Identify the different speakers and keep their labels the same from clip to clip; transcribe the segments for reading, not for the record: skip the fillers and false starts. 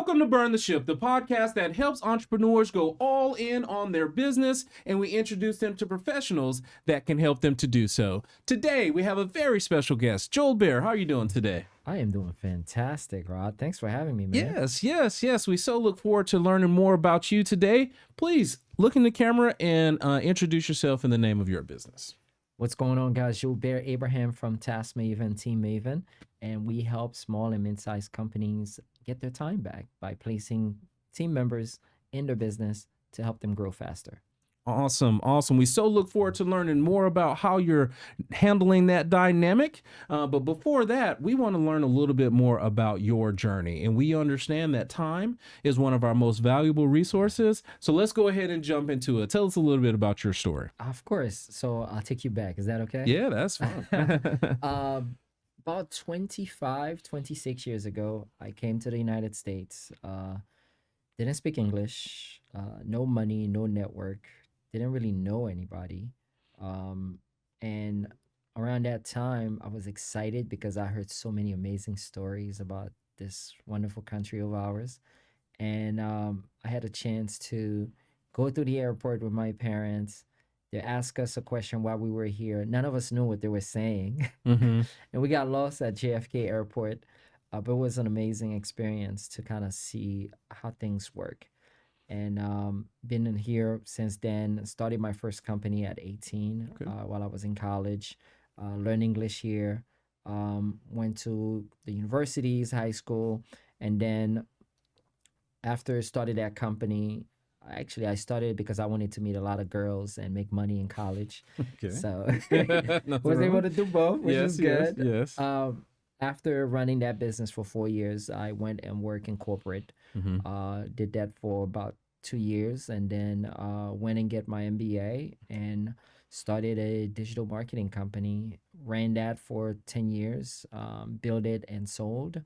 Speaker 1: Welcome to Burn the Ship, the podcast that helps entrepreneurs go all in on their business, and we introduce them to professionals that can help them to do so. Today, we have a very special guest, Julbert. How are you doing today?
Speaker 2: I am doing fantastic, Rod. Thanks for having me, man.
Speaker 1: Yes. We so look forward to learning more about you today. Please look in the camera and introduce yourself in the name of your business.
Speaker 2: What's going on, guys? Julbert Abraham from Team Maven, and we help small and mid-sized companies get their time back by placing team members in their business to help them grow faster.
Speaker 1: Awesome. We so look forward to learning more about how you're handling that dynamic. But before that, we want to learn a little bit more about your journey. And we understand that time is one of our most valuable resources. So let's go ahead and jump into it. Tell us a little bit about your story.
Speaker 2: Of course. So I'll take you back. Is that okay?
Speaker 1: Yeah, that's fine.
Speaker 2: About 26 years ago, I came to the United States. Didn't speak English, no money, no network. Didn't really know anybody. And around that time, I was excited because I heard so many amazing stories about this wonderful country of ours. And I had a chance to go through the airport with my parents. They asked us a question while we were here. None of us knew what they were saying.
Speaker 1: Mm-hmm.
Speaker 2: And we got lost at JFK Airport. But it was an amazing experience to kind of see how things work. And been in here since then. Started my first company at 18 while I was in college. Learned English here. Went to the universities, high school, and then after started that company, I started because I wanted to meet a lot of girls and make money in college.
Speaker 1: Okay.
Speaker 2: So was able to do both, which is good.
Speaker 1: Yes.
Speaker 2: After running that business for 4 years, I went and worked in corporate.
Speaker 1: Mm-hmm.
Speaker 2: Did that for about 2 years, and then went and get my MBA and started a digital marketing company. Ran that for 10 years, built it and sold.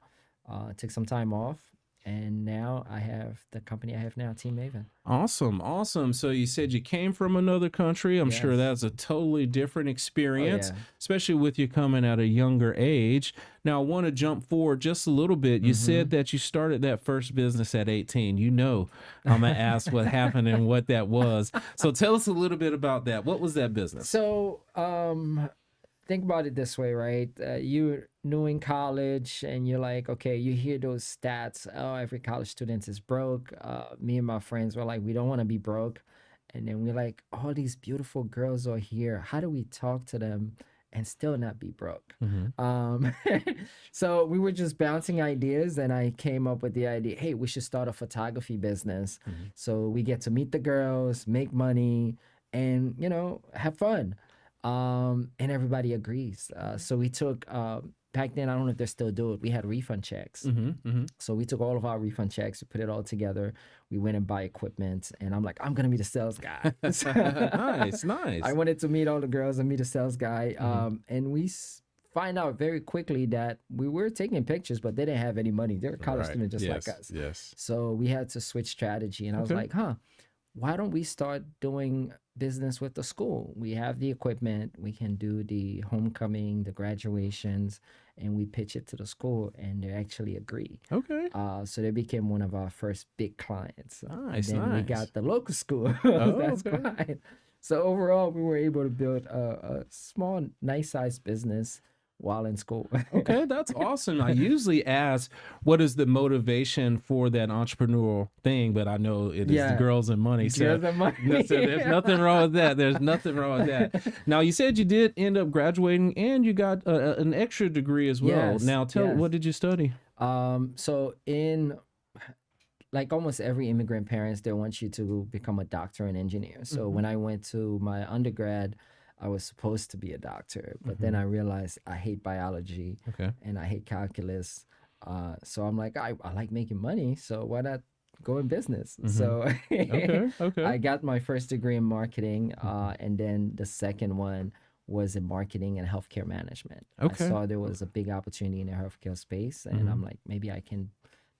Speaker 2: Took some time off, and now I have the company I have now, Team Maven.
Speaker 1: Awesome. So you said you came from another country. I'm sure
Speaker 2: Yes.
Speaker 1: that's a totally different experience,
Speaker 2: Oh, yeah.
Speaker 1: especially with you coming at a younger age. Now, I want to jump forward just a little bit. You said that you started that first business at 18. You know, I'm going to ask what happened and what that was. So tell us a little bit about that. What was that business?
Speaker 2: So think about it this way, right? You're new in college and you're like, okay, you hear those stats. Oh, every college student is broke. Me and my friends were like, we don't want to be broke. And then we're like, all these beautiful girls are here. How do we talk to them and still not be broke? So we were just bouncing ideas, and I came up with the idea, hey, we should start a photography business. So we get to meet the girls, make money, and, have fun. And everybody agrees. So we took, back then, I don't know if they still do it, we had refund checks. So we took all of our refund checks, we put it all together. We went and buy equipment, and I'm like, I'm going to be the sales guy.
Speaker 1: Nice.
Speaker 2: I wanted to meet all the girls and meet a sales guy. And we find out very quickly that we were taking pictures, but they didn't have any money. They were college students just like us.
Speaker 1: Yes.
Speaker 2: So we had to switch strategy. And I was like, why don't we start doing business with the school? We have the equipment, we can do the homecoming, the graduations, and we pitch it to the school, and they actually agree.
Speaker 1: Okay.
Speaker 2: So they became one of our first big clients.
Speaker 1: Nice.
Speaker 2: And then we got the local school.
Speaker 1: Oh,
Speaker 2: That's
Speaker 1: okay.
Speaker 2: fine. So overall, we were able to build a small, nice-sized business while in school.
Speaker 1: Okay, that's awesome. I usually ask, what is the motivation for that entrepreneurial thing? But I know it is the girls and money. So,
Speaker 2: Girls and money.
Speaker 1: so there's nothing wrong with that. There's nothing wrong with that. Now, you said you did end up graduating and you got an extra degree as well.
Speaker 2: Yes,
Speaker 1: Now, what did you study?
Speaker 2: So in like almost every immigrant parents, they want you to become a doctor and engineer. So when I went to my undergrad, I was supposed to be a doctor, but then I realized I hate biology and I hate calculus. So I'm like, I like making money, so why not go in business? So I got my first degree in marketing, and then the second one was in marketing and healthcare management. I saw there was a big opportunity in the healthcare space, and I'm like, maybe I can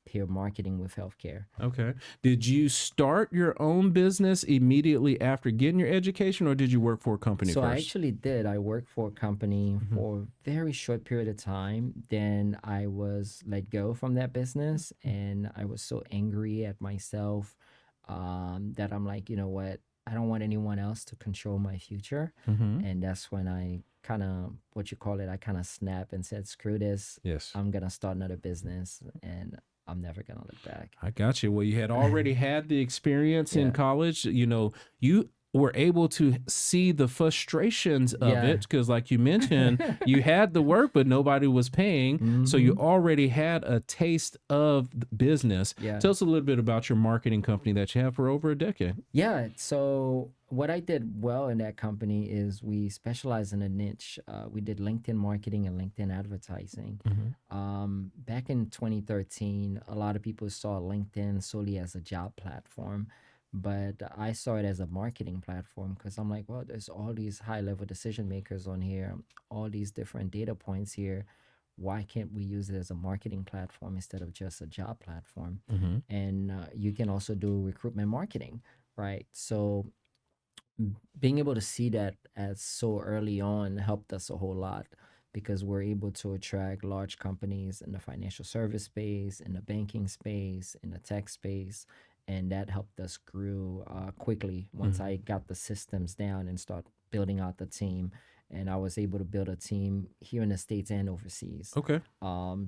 Speaker 2: peer marketing with healthcare.
Speaker 1: Okay. Did you start your own business immediately after getting your education, or did you work for a company
Speaker 2: So I
Speaker 1: first?
Speaker 2: actually did. I worked for a company
Speaker 1: Hmm.
Speaker 2: for a very short period of time. Then I was let go from that business, and I was so angry at myself that I'm like, you know what? I don't want anyone else to control my future.
Speaker 1: Hmm.
Speaker 2: And that's when I kind of, what you call it, I kind of snapped and said, screw this.
Speaker 1: Yes.
Speaker 2: I'm going to start another business, and I'm never going to look back.
Speaker 1: I got you. Well, you had already had the experience in
Speaker 2: Yeah.
Speaker 1: college. You were able to see the frustrations of
Speaker 2: Yeah.
Speaker 1: it because, like you mentioned, you had the work, but nobody was paying. So you
Speaker 2: Mm-hmm.
Speaker 1: already had a taste of the business.
Speaker 2: Yeah.
Speaker 1: Tell us a little bit about your marketing company that you have for over a decade.
Speaker 2: Yeah. So what I did well in that company is we specialize in a niche. We did LinkedIn marketing and LinkedIn advertising.
Speaker 1: Hmm.
Speaker 2: Back in 2013, a lot of people saw LinkedIn solely as a job platform, but I saw it as a marketing platform because I'm like, well, there's all these high level decision makers on here, all these different data points here. Why can't we use it as a marketing platform instead of just a job platform?
Speaker 1: Hmm.
Speaker 2: And you can also do recruitment marketing, right? So being able to see that as so early on helped us a whole lot because we're able to attract large companies in the financial service space, in the banking space, in the tech space, and that helped us grow quickly once
Speaker 1: Hmm.
Speaker 2: I got the systems down and start building out the team. And I was able to build a team here in the States and overseas.
Speaker 1: Okay.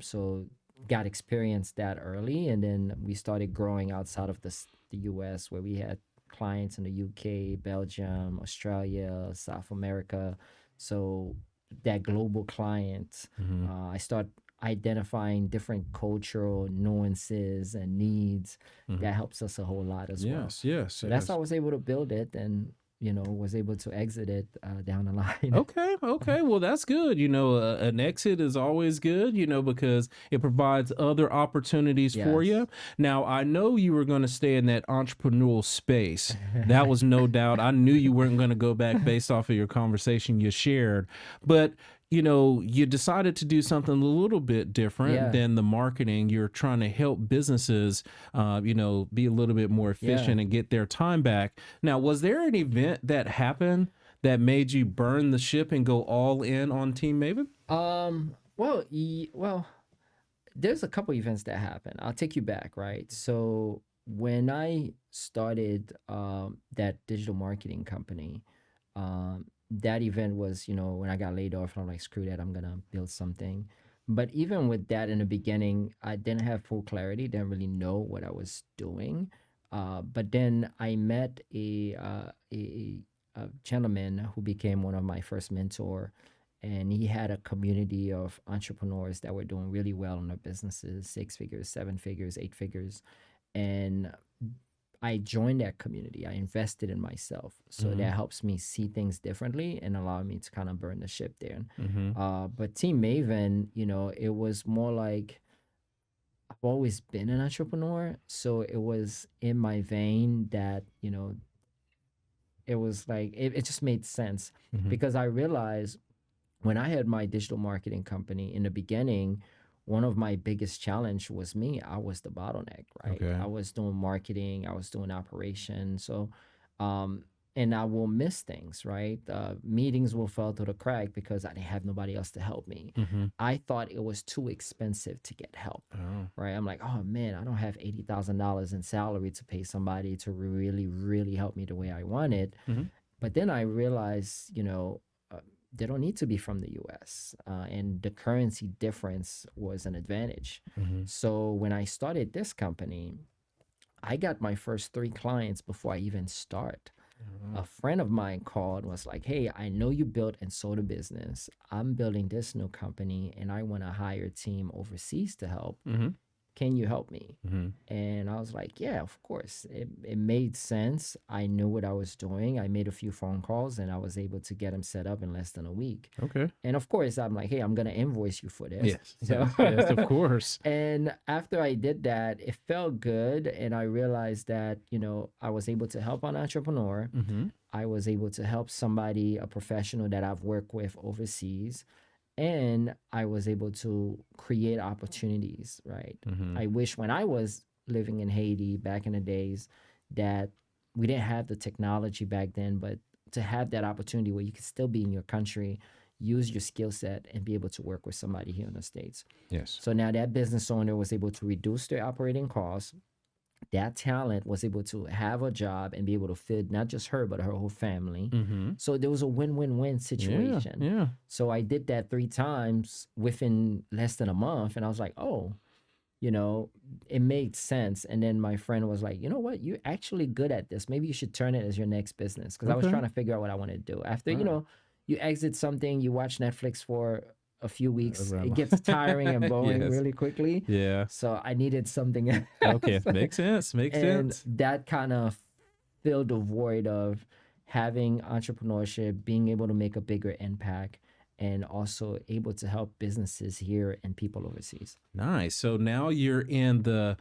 Speaker 2: So got experience that early, and then we started growing outside of the US where we had clients in the UK, Belgium, Australia, South America. So that global client,
Speaker 1: Hmm.
Speaker 2: I start identifying different cultural nuances and needs.
Speaker 1: Hmm.
Speaker 2: That helps us a whole lot as well.
Speaker 1: Yes. Yes.
Speaker 2: So that's how
Speaker 1: Yes.
Speaker 2: I was able to build it, and was able to exit it down the line.
Speaker 1: Okay, okay. Well, that's good. An exit is always good, because it provides other opportunities for
Speaker 2: Yes.
Speaker 1: you. Now, I know you were going to stay in that entrepreneurial space. That was no doubt. I knew you weren't going to go back based off of your conversation you shared. But, you decided to do something a little bit different
Speaker 2: Yeah.
Speaker 1: than the marketing. You're trying to help businesses, be a little bit more
Speaker 2: Yeah.
Speaker 1: efficient and get their time back. Now, was there an event that happened that made you burn the ship and go all in on Team Maven?
Speaker 2: Well, there's a couple events that happen. I'll take you back, right? So when I started that digital marketing company, that event was, when I got laid off, and I'm like, screw that, I'm gonna build something. But even with that in the beginning, I didn't have full clarity, didn't really know what I was doing. But then I met a gentleman who became one of my first mentor, and he had a community of entrepreneurs that were doing really well in their businesses, 6 figures, 7 figures, 8 figures. And I joined that community. I invested in myself. So
Speaker 1: Hmm.
Speaker 2: that helps me see things differently and allow me to kind of burn the ship there.
Speaker 1: Hmm.
Speaker 2: But Team Maven, it was more like I've always been an entrepreneur. So it was in my vein that, it was like, it just made sense
Speaker 1: Hmm.
Speaker 2: because I realized when I had my digital marketing company in the beginning, one of my biggest challenge was me. I was the bottleneck, right?
Speaker 1: Okay.
Speaker 2: I was doing marketing, I was doing operations. So, um, and I will miss things, right? Meetings will fall through the crack because I didn't have nobody else to help me.
Speaker 1: Hmm.
Speaker 2: I thought it was too expensive to get help,
Speaker 1: Oh.
Speaker 2: right? I'm like, oh man, I don't have $80,000 in salary to pay somebody to really, really help me the way I wanted.
Speaker 1: Hmm.
Speaker 2: But then I realized, uh, they don't need to be from the US. And the currency difference was an advantage.
Speaker 1: Hmm.
Speaker 2: So when I started this company, I got my first 3 clients before I even start. A friend of mine called and was like, hey, I know you built and sold a business. I'm building this new company and I want to hire a team overseas to help.
Speaker 1: Hmm.
Speaker 2: Can you help me?
Speaker 1: Hmm.
Speaker 2: And I was like, yeah, of course. It made sense. I knew what I was doing. I made a few phone calls and I was able to get him set up in less than a week.
Speaker 1: Okay.
Speaker 2: And of course, I'm like, hey, I'm going to invoice you for this.
Speaker 1: Yes.
Speaker 2: So,
Speaker 1: Yes. Yes. Of course.
Speaker 2: and after I did that, it felt good. And I realized that, I was able to help an entrepreneur.
Speaker 1: Hmm.
Speaker 2: I was able to help somebody, a professional that I've worked with overseas. and I was able to create opportunities, right?
Speaker 1: Mm-hmm.
Speaker 2: I wish when I was living in Haiti back in the days that we didn't have the technology back then, but to have that opportunity where you could still be in your country, use your skill set, and be able to work with somebody here in the States.
Speaker 1: Yes.
Speaker 2: So now that business owner was able to reduce their operating costs. That talent was able to have a job and be able to feed not just her, but her whole family.
Speaker 1: Mm-hmm.
Speaker 2: So there was a win-win-win
Speaker 1: Yeah.
Speaker 2: situation.
Speaker 1: Yeah.
Speaker 2: So I did that 3 times within less than a month. And I was like, oh, you know, it made sense. And then my friend was like, you know what? You're actually good at this. Maybe you should turn it as your next business. Because I was
Speaker 1: Okay.
Speaker 2: trying to figure out what I wanted to do. After,
Speaker 1: All right.
Speaker 2: you exit something, you watch Netflix for a few weeks,
Speaker 1: Around-
Speaker 2: it gets tiring and boring
Speaker 1: Yes.
Speaker 2: really quickly.
Speaker 1: Yeah.
Speaker 2: So I needed something else.
Speaker 1: Okay. Makes sense. Makes
Speaker 2: And
Speaker 1: sense.
Speaker 2: that kind of filled the void of having entrepreneurship, being able to make a bigger impact, and also able to help businesses here and people overseas.
Speaker 1: Nice. So now you're in the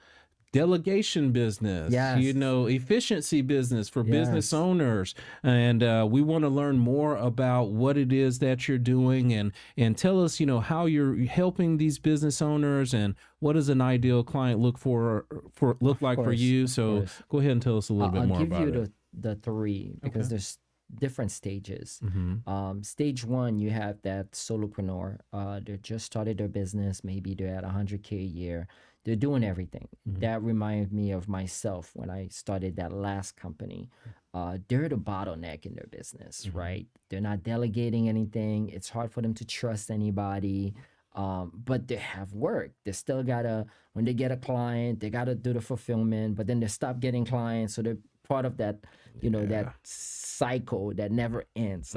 Speaker 1: delegation business,
Speaker 2: Yes.
Speaker 1: efficiency business for business
Speaker 2: Yes.
Speaker 1: owners. And we want to learn more about what it is that you're doing, and tell us, how you're helping these business owners, and what does an ideal client look like for
Speaker 2: course,
Speaker 1: you.
Speaker 2: of
Speaker 1: So
Speaker 2: course.
Speaker 1: go ahead and tell us a little bit
Speaker 2: I'll
Speaker 1: more
Speaker 2: give
Speaker 1: about
Speaker 2: you
Speaker 1: it.
Speaker 2: the three because
Speaker 1: Okay.
Speaker 2: there's different stages.
Speaker 1: Mm-hmm.
Speaker 2: Stage one, you have that solopreneur. They just started their business. Maybe they're at 100K a year. They're doing everything.
Speaker 1: Mhm.
Speaker 2: That reminded me of myself when I started that last company. They're the bottleneck in their business,
Speaker 1: Mhm.
Speaker 2: right? They're not delegating anything. It's hard for them to trust anybody. But they have work. They still gotta, when they get a client, they gotta do the fulfillment, but then they stop getting clients. So they're part of that,
Speaker 1: Yeah.
Speaker 2: that cycle that never ends.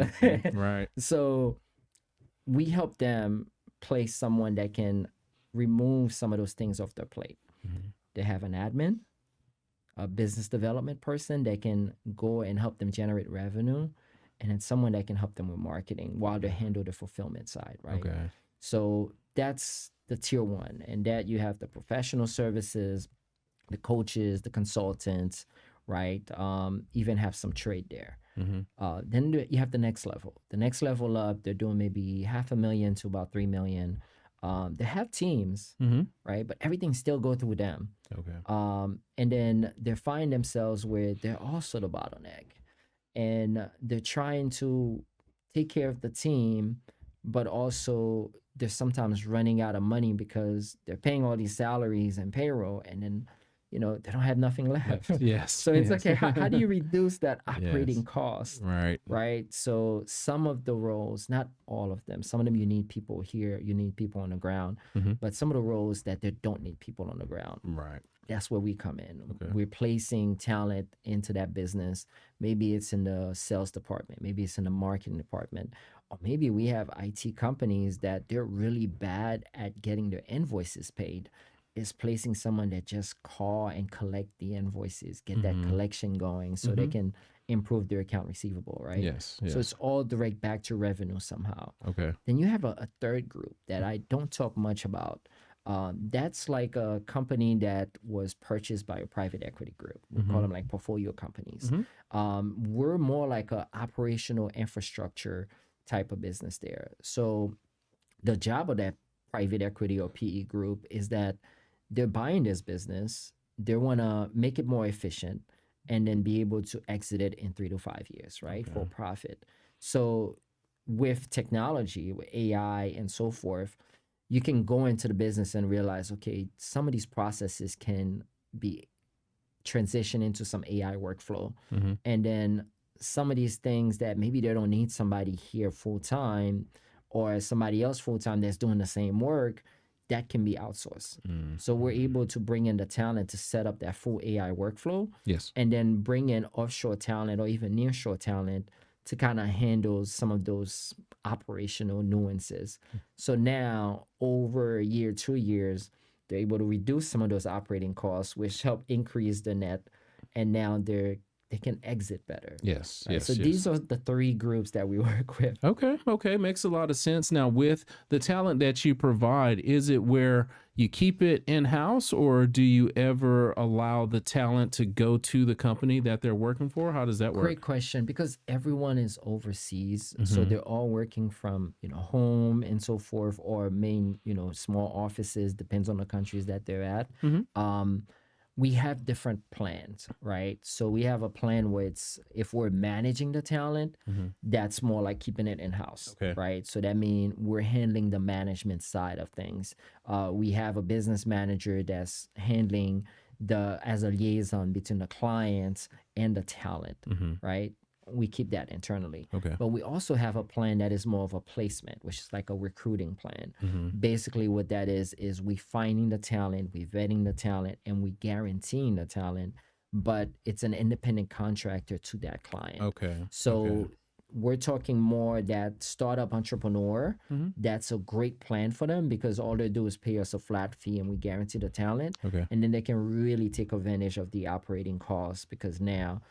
Speaker 1: Right.
Speaker 2: So we help them place someone that can remove some of those things off their plate.
Speaker 1: Mhm.
Speaker 2: They have an admin, a business development person that can go and help them generate revenue, and then someone that can help them with marketing while they handle the fulfillment side, right?
Speaker 1: Okay.
Speaker 2: So that's the tier one. And that you have the professional services, the coaches, the consultants, right? Even have some trade there.
Speaker 1: Mm-hmm.
Speaker 2: Then you have the next level. The next level up, they're doing maybe 500,000 to about 3 million. They have teams,
Speaker 1: Mm-hmm.
Speaker 2: right? But everything still go through them.
Speaker 1: Okay.
Speaker 2: And then they find themselves where they're also the bottleneck, and they're trying to take care of the team, but also they're sometimes running out of money because they're paying all these salaries and payroll, and then they don't have nothing left.
Speaker 1: Yes.
Speaker 2: So it's
Speaker 1: yes.
Speaker 2: okay. How do you reduce that operating
Speaker 1: Yes.
Speaker 2: cost?
Speaker 1: Right.
Speaker 2: Right. So some of the roles, not all of them, some of them you need people here, you need people on the ground,
Speaker 1: Mm-hmm.
Speaker 2: but some of the roles that they don't need people on the ground,
Speaker 1: Right.
Speaker 2: that's where we come in.
Speaker 1: Okay.
Speaker 2: We're placing talent into that business. Maybe it's in the sales department, maybe it's in the marketing department, or maybe we have IT companies that they're really bad at getting their invoices paid. Is placing someone that just call and collect the invoices, get that
Speaker 1: Mhm.
Speaker 2: collection going so they
Speaker 1: Mhm.
Speaker 2: can improve their account receivable, right?
Speaker 1: Yes.
Speaker 2: So
Speaker 1: Yes.
Speaker 2: it's all direct back to revenue somehow.
Speaker 1: Okay.
Speaker 2: Then you have a third group that I don't talk much about. That's like a company that was purchased by a private equity group. We call
Speaker 1: Mhm.
Speaker 2: them like portfolio companies.
Speaker 1: Mhm.
Speaker 2: We're more like a operational infrastructure type of business there. So the job of that private equity or PE group is that they're buying this business, they want to make it more efficient, and then be able to exit it in 3 to 5 years, right? For
Speaker 1: Okay.
Speaker 2: profit. So with technology, with AI and so forth, you can go into the business and realize, okay, some of these processes can be transitioned into some AI workflow.
Speaker 1: Mhm.
Speaker 2: And then some of these things that maybe they don't need somebody here full time or somebody else full time that's doing the same work, that can be outsourced.
Speaker 1: Mm.
Speaker 2: So we're able to bring in the talent to set up that full AI workflow,
Speaker 1: Yes.
Speaker 2: and then bring in offshore talent or even nearshore talent to kind of handle some of those operational nuances. So now, over a year, 2 years, they're able to reduce some of those operating costs, which help increase the net, and now they can exit better.
Speaker 1: Yes.
Speaker 2: Right?
Speaker 1: Yes.
Speaker 2: So
Speaker 1: yes.
Speaker 2: these are the three groups that we work with.
Speaker 1: Okay. Okay. Makes a lot of sense. Now, with the talent that you provide, is it where you keep it in-house, or do you ever allow the talent to go to the company that they're working for? How does that
Speaker 2: Great
Speaker 1: work?
Speaker 2: question, because everyone is overseas, so
Speaker 1: Hmm.
Speaker 2: they're all working from, home and so forth, or main, small offices, depends on the countries that they're at.
Speaker 1: Hmm.
Speaker 2: Um, we have different plans, right? So we have a plan where it's, if we're managing the talent,
Speaker 1: Hmm.
Speaker 2: that's more like keeping it in house,
Speaker 1: Okay.
Speaker 2: right? So that means we're handling the management side of things. We have a business manager that's handling the as a liaison between the clients and the talent,
Speaker 1: Hmm.
Speaker 2: right? We keep that internally.
Speaker 1: Okay.
Speaker 2: But we also have a plan that is more of a placement, which is like a recruiting plan.
Speaker 1: Hmm.
Speaker 2: Basically, what that is we finding the talent, we vetting the talent, and we guaranteeing the talent, but it's an independent contractor to that client.
Speaker 1: Okay. Okay.
Speaker 2: So we're talking more that startup entrepreneur.
Speaker 1: Hmm.
Speaker 2: That's a great plan for them, because all they do is pay us a flat fee and we guarantee the talent.
Speaker 1: Okay.
Speaker 2: And then they can really take advantage of the operating costs, because now,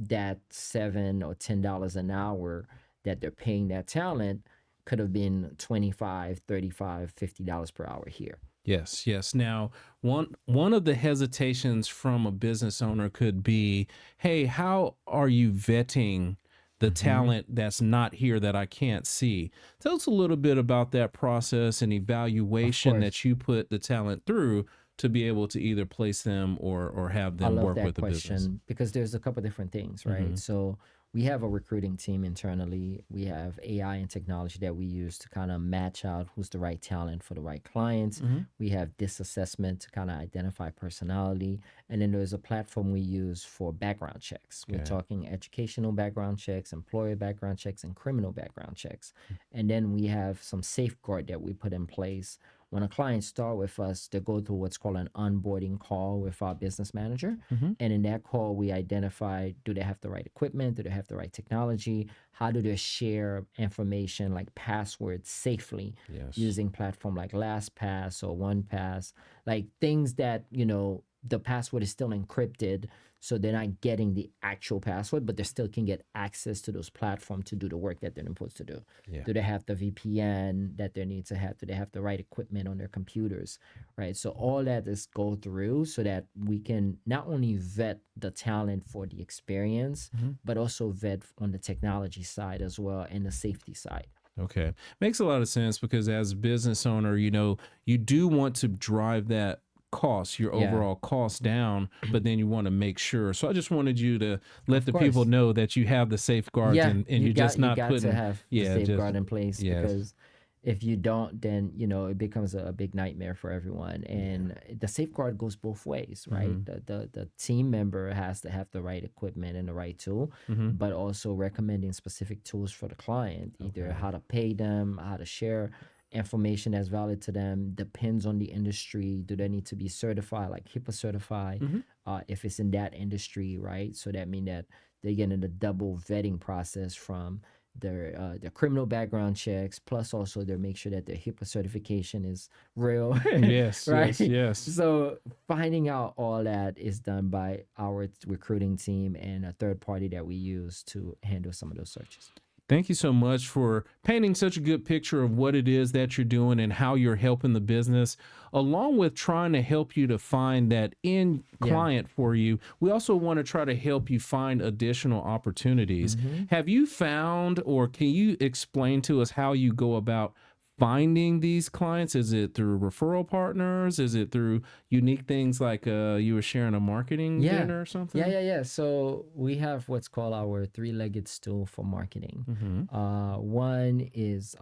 Speaker 2: that $7 or $10 an hour that they're paying that talent could have been 25, 35, $50 per hour here.
Speaker 1: Yes, yes. Now, one of the hesitations from a business owner could be, "Hey, how are you vetting the
Speaker 2: Mm-hmm.
Speaker 1: talent that's not here that I can't see?" Tell us a little bit about that process and
Speaker 2: Of
Speaker 1: evaluation
Speaker 2: course.
Speaker 1: that you put the talent through to be able to either place them or have
Speaker 2: I
Speaker 1: them
Speaker 2: love
Speaker 1: work
Speaker 2: that
Speaker 1: with the business.
Speaker 2: question, because there's a couple different things, right?
Speaker 1: Mm-hmm.
Speaker 2: So we have a recruiting team internally. We have AI and technology that we use to kind of match out who's the right talent for the right clients.
Speaker 1: Mm-hmm.
Speaker 2: We have this assessment to kind of identify personality. And then there's a platform we use for background checks. We're
Speaker 1: Okay.
Speaker 2: talking educational background checks, employer background checks, and criminal background checks. And then we have some safeguard that we put in place. When a client start with us, they go through what's called an onboarding call with our business manager.
Speaker 1: Mm-hmm.
Speaker 2: And in that call, we identify, do they have the right equipment? Do they have the right technology? How do they share information like passwords safely
Speaker 1: Yes.
Speaker 2: using platform like LastPass or OnePass? Like things that, the password is still encrypted. So they're not getting the actual password, but they still can get access to those platforms to do the work that they're supposed to do.
Speaker 1: Yeah.
Speaker 2: Do they have the VPN that they need to have? Do they have the right equipment on their computers? Right. So all that is go through so that we can not only vet the talent for the experience,
Speaker 1: Mm-hmm.
Speaker 2: but also vet on the technology side as well and the safety side.
Speaker 1: Okay. Makes a lot of sense because as a business owner, you do want to drive that cost, your
Speaker 2: Yeah,
Speaker 1: overall cost down, but then you want to make sure. So I just wanted you to let
Speaker 2: of
Speaker 1: the people
Speaker 2: course.
Speaker 1: know that you have the safeguards
Speaker 2: Yeah,
Speaker 1: and
Speaker 2: you
Speaker 1: you're just
Speaker 2: got you
Speaker 1: not
Speaker 2: got to
Speaker 1: putting,
Speaker 2: have the
Speaker 1: yeah, just,
Speaker 2: safeguard in place,
Speaker 1: yes.
Speaker 2: because if you don't, then it becomes a big nightmare for everyone.
Speaker 1: Yeah.
Speaker 2: And the safeguard goes both ways, right?
Speaker 1: Mm-hmm.
Speaker 2: The team member has to have the right equipment and the right tool,
Speaker 1: Mm-hmm.
Speaker 2: but also recommending specific tools for the client, either
Speaker 1: Okay.
Speaker 2: how to pay them, how to share information that's valid to them. Depends on the industry. Do they need to be certified, like HIPAA certified,
Speaker 1: Mm-hmm.
Speaker 2: if it's in that industry, right? So that means that they get in the double vetting process from their criminal background checks, plus also they make sure that their HIPAA certification is real,
Speaker 1: Yes, yes,
Speaker 2: right?
Speaker 1: yes.
Speaker 2: So finding out all that is done by our recruiting team and a third party that we use to handle some of those searches.
Speaker 1: Thank you so much for painting such a good picture of what it is that you're doing and how you're helping the business, along with trying to help you to find that end
Speaker 2: Yeah.
Speaker 1: client for you. We also want to try to help you find additional opportunities.
Speaker 2: Mm-hmm.
Speaker 1: Have you found, or can you explain to us how you go about finding these clients? Is it through referral partners? Is it through unique things like you were sharing a marketing
Speaker 2: Yeah.
Speaker 1: dinner or
Speaker 2: Yeah,
Speaker 1: something?
Speaker 2: yeah, yeah. So we have what's called our three-legged stool for marketing.
Speaker 1: Mm-hmm.
Speaker 2: One is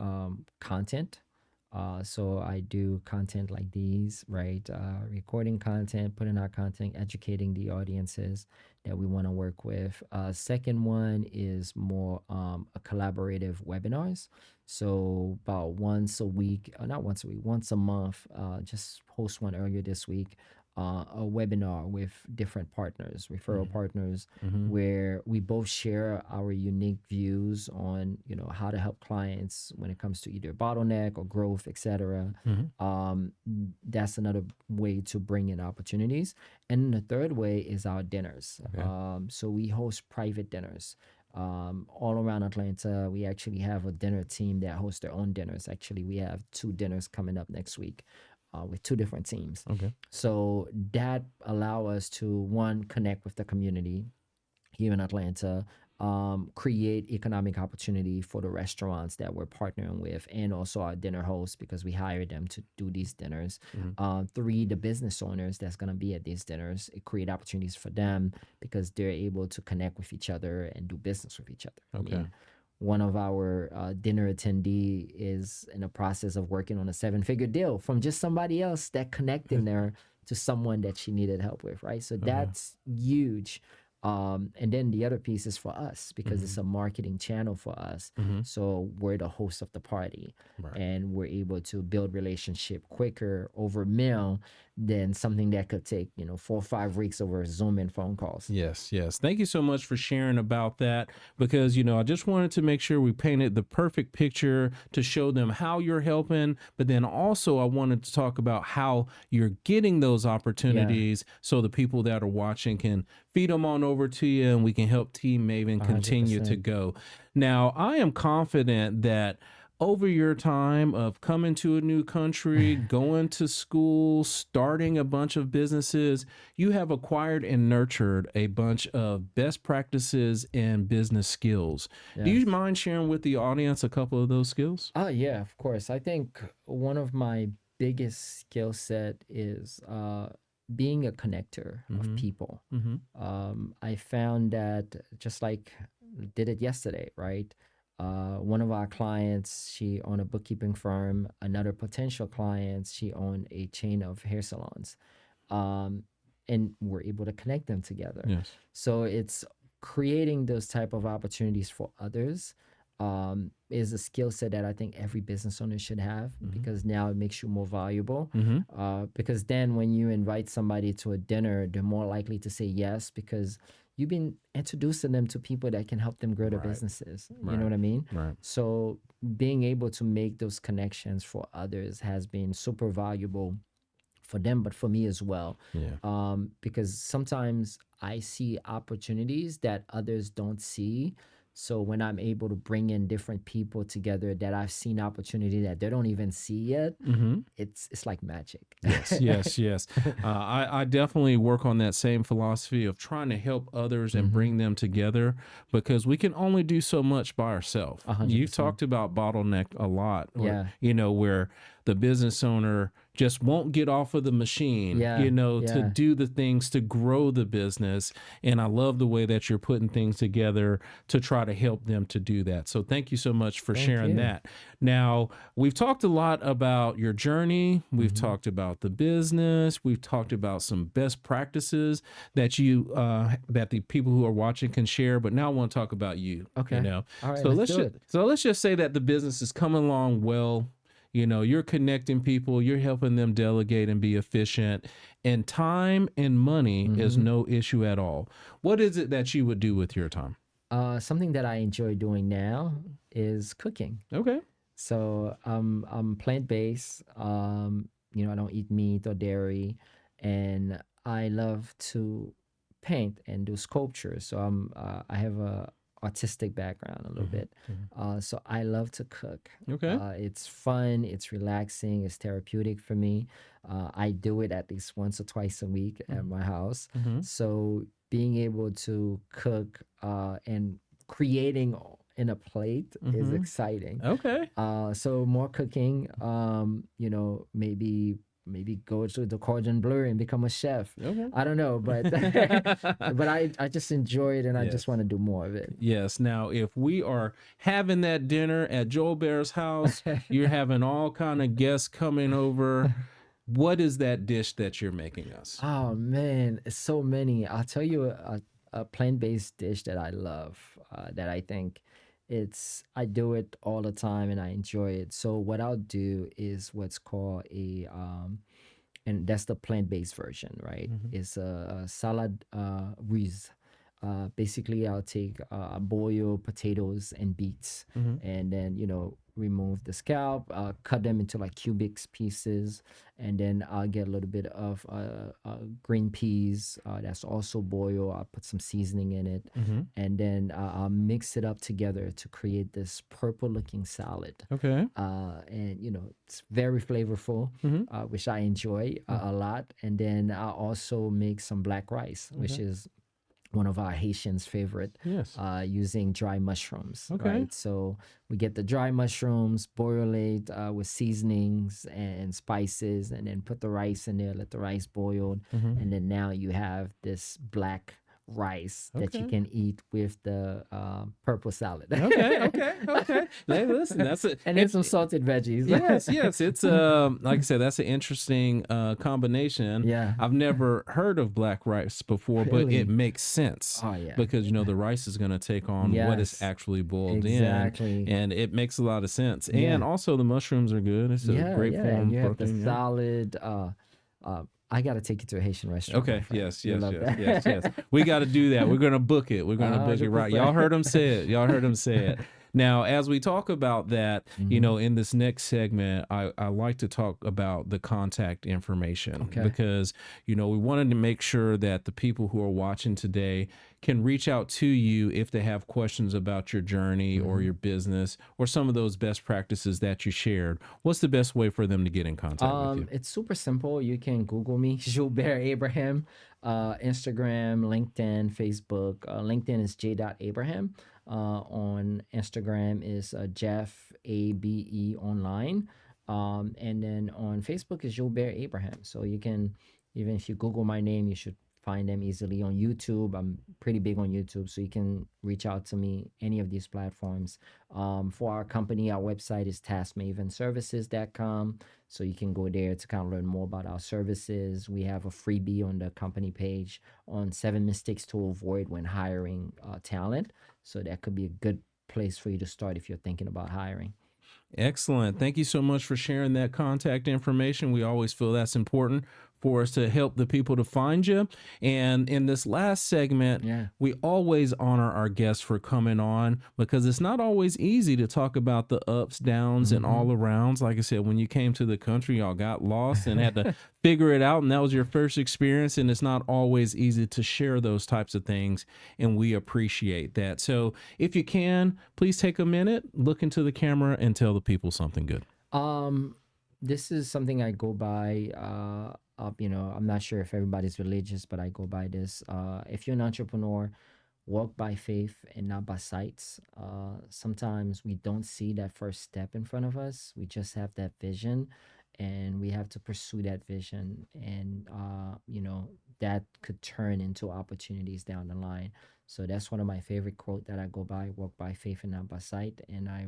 Speaker 2: content. So I do content like these, right? Recording content, putting out content, educating the audiences that we want to work with. Second one is more a collaborative webinars. So about once a week, not once a week, once a month. Just host one earlier this week. A webinar with different partners, referral partners,
Speaker 1: Mm-hmm.
Speaker 2: where we both share our unique views on how to help clients when it comes to either bottleneck or growth, etc.
Speaker 1: Mm-hmm.
Speaker 2: That's another way to bring in opportunities. And the third way is our dinners.
Speaker 1: Okay.
Speaker 2: So we host private dinners all around Atlanta. We actually have a dinner team that hosts their own dinners. Actually, we have two dinners coming up next week. with two different teams.
Speaker 1: Okay.
Speaker 2: So that allow us to, one, connect with the community here in Atlanta, create economic opportunity for the restaurants that we're partnering with, and also our dinner hosts because we hired them to do these dinners. Three, the business owners that's going to be at these dinners, it create opportunities for them because they're able to connect with each other and do business with each other.
Speaker 1: Okay.
Speaker 2: I mean, one of our dinner attendee is in the process of working on a 7-figure deal from just somebody else that connected there to someone that she needed help with, right? So that's huge. And then the other piece is for us because it's a marketing channel for us. So we're the host of the party, and we're able to build relationship quicker over mail than something that could take 4 or 5 weeks over Zoom and phone calls.
Speaker 1: Yes, yes. Thank you so much for sharing about that because, I just wanted to make sure we painted the perfect picture to show them how you're helping. But then also I wanted to talk about how you're getting those opportunities so the people that are watching can feed them on over to you and we can help Team Maven continue to
Speaker 2: 100%.
Speaker 1: go. Now, I am confident that over your time of coming to a new country, going to school, starting a bunch of businesses, you have acquired and nurtured a bunch of best practices and business skills. Do you
Speaker 2: Yes.
Speaker 1: mind sharing with the audience a couple of those skills?
Speaker 2: Oh yeah, of course. I think one of my biggest skill set is being a connector of people. I found that just like did it yesterday, right? One of our clients, she owned a bookkeeping firm. Another potential client, she owned a chain of hair salons, and we're able to connect them together.
Speaker 1: Yes.
Speaker 2: So it's creating those type of opportunities for others. Is a skill set that I think every business owner should have because now it makes you more valuable. Because then when you invite somebody to a dinner, they're more likely to say yes because you've been introducing them to people that can help them grow their businesses. You know what I mean?
Speaker 1: Right.
Speaker 2: So being able to make those connections for others has been super valuable for them, but for me as well. Because sometimes I see opportunities that others don't see. So when I'm able to bring in different people together that I've seen opportunity that they don't even see yet, it's like magic.
Speaker 1: Yes. I definitely work on that same philosophy of trying to help others and bring them together because we can only do so much by ourselves.
Speaker 2: 100%.
Speaker 1: You've talked about bottleneck a lot,
Speaker 2: Yeah.
Speaker 1: where the business owner just won't get off of the machine, to do the things to grow the business. And I love the way that you're putting things together to try to help them to do that. So thank you so much for sharing
Speaker 2: you.
Speaker 1: that. Now, we've talked a lot about your journey. We've talked about the business. We've talked about some best practices that you that the people who are watching can share. But now I want to talk about you.
Speaker 2: Okay. All right,
Speaker 1: So
Speaker 2: let's do it.
Speaker 1: so let's just say that the business is coming along well. You're connecting people, you're helping them delegate and be efficient, and time and money is no issue at all. What is it that you would do with your time?
Speaker 2: Something that I enjoy doing now is cooking.
Speaker 1: Okay.
Speaker 2: So I'm plant-based. I don't eat meat or dairy, and I love to paint and do sculpture. So I have a artistic background a little bit. So I love to cook.
Speaker 1: Okay.
Speaker 2: It's fun, it's relaxing, it's therapeutic for me. I do it at least once or twice a week at my house. So being able to cook and creating in a plate is exciting.
Speaker 1: Okay.
Speaker 2: So more cooking, maybe go to the cordon bleu and become a chef.
Speaker 1: Okay.
Speaker 2: I don't know, but but I just enjoy it and I just want to do more of it.
Speaker 1: Yes. Now, if we are having that dinner at Julbert's house, you're having all kind of guests coming over. What is that dish that you're making us?
Speaker 2: Oh man, it's so many. I'll tell you a plant-based dish that I love, that I think I do it all the time and I enjoy it. So what I'll do is what's called and that's the plant-based version, right? It's a salad russe. Basically, I'll take boil potatoes and beets, and then remove the scalp, cut them into like cubic pieces, and then I'll get a little bit of green peas that's also boiled. I'll put some seasoning in it,
Speaker 1: Mm-hmm.
Speaker 2: and then I'll mix it up together to create this purple-looking salad.
Speaker 1: Okay.
Speaker 2: And it's very flavorful,
Speaker 1: Mm-hmm.
Speaker 2: which I enjoy a lot. And then I also make some black rice, which
Speaker 1: Okay.
Speaker 2: is one of our Haitians' favorite,
Speaker 1: Yes.
Speaker 2: using dry mushrooms,
Speaker 1: Okay.
Speaker 2: right? So we get the dry mushrooms, boil it with seasonings and spices, and then put the rice in there, let the rice boil,
Speaker 1: Mm-hmm.
Speaker 2: and then now you have this black rice that you
Speaker 1: Okay.
Speaker 2: can eat with the purple salad.
Speaker 1: Okay. Hey, listen, that's it.
Speaker 2: And then some salted veggies.
Speaker 1: Yes. It's like I said, that's an interesting combination.
Speaker 2: Yeah.
Speaker 1: I've never heard of black rice before, but
Speaker 2: Really?
Speaker 1: it makes sense
Speaker 2: Oh, yeah.
Speaker 1: because the rice is going to take on what is
Speaker 2: Yes.
Speaker 1: actually boiled
Speaker 2: Exactly.
Speaker 1: in, and it makes a lot of sense.
Speaker 2: Yeah.
Speaker 1: And also the mushrooms are good. It's a great
Speaker 2: yeah.
Speaker 1: form
Speaker 2: And you
Speaker 1: of
Speaker 2: have the
Speaker 1: protein. Yeah.
Speaker 2: salad. I gotta take you to a Haitian restaurant. my
Speaker 1: Okay.
Speaker 2: friend.
Speaker 1: Yes.
Speaker 2: You'll love that.
Speaker 1: Yes. We got to do that. We're gonna book it. We're gonna book it right.
Speaker 2: 100%.
Speaker 1: Y'all heard him say it. Y'all heard him say it. Now, as we talk about that,
Speaker 2: Mhm.
Speaker 1: in this next segment, I like to talk about the contact information
Speaker 2: Okay.
Speaker 1: because, we wanted to make sure that the people who are watching today can reach out to you if they have questions about your journey or your business or some of those best practices that you shared. What's the best way for them to get in contact with you?
Speaker 2: It's super simple. You can Google me, Julbert Abraham, Instagram, LinkedIn, Facebook. LinkedIn is j.abraham. On Instagram is Jeff ABE online. And then on Facebook is Julbert Abraham. So you can, even if you Google my name, you should find them easily. On YouTube, I'm pretty big on YouTube, so you can reach out to me any of these platforms. For our company, our website is taskmavenservices.com, so you can go there to kind of learn more about our services. We have a freebie on the company page on 7 mistakes to avoid when hiring talent, so that could be a good place for you to start if you're thinking about hiring.
Speaker 1: Excellent. Thank you so much for sharing that contact information. We always feel that's important for us to help the people to find you. And in this last segment,
Speaker 2: Yeah.
Speaker 1: we always honor our guests for coming on because it's not always easy to talk about the ups, downs, and all arounds. Like I said, when you came to the country, y'all got lost and had to figure it out. And that was your first experience. And it's not always easy to share those types of things. And we appreciate that. So if you can, please take a minute, look into the camera, and tell the people something good.
Speaker 2: This is something I go by. I'm not sure if everybody's religious, but I go by this. If you're an entrepreneur, walk by faith and not by sights. Sometimes we don't see that first step in front of us. We just have that vision, and we have to pursue that vision. And that could turn into opportunities down the line. So that's one of my favorite quote that I go by: "Walk by faith and not by sight." And I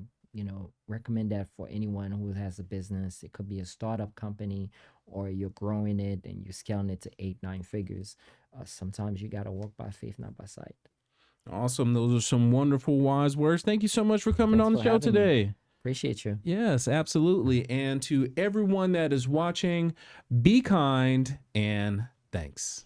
Speaker 2: recommend that for anyone who has a business. It could be a startup company, or you're growing it and you're scaling it to 8-9 figures. Sometimes you got to walk by faith, not by sight.
Speaker 1: Awesome. Those are some wonderful, wise words. Thank you so much for coming
Speaker 2: Thanks
Speaker 1: on the
Speaker 2: for
Speaker 1: show
Speaker 2: having me.
Speaker 1: today.
Speaker 2: Appreciate you.
Speaker 1: Yes, absolutely. And to everyone that is watching, be kind and thanks.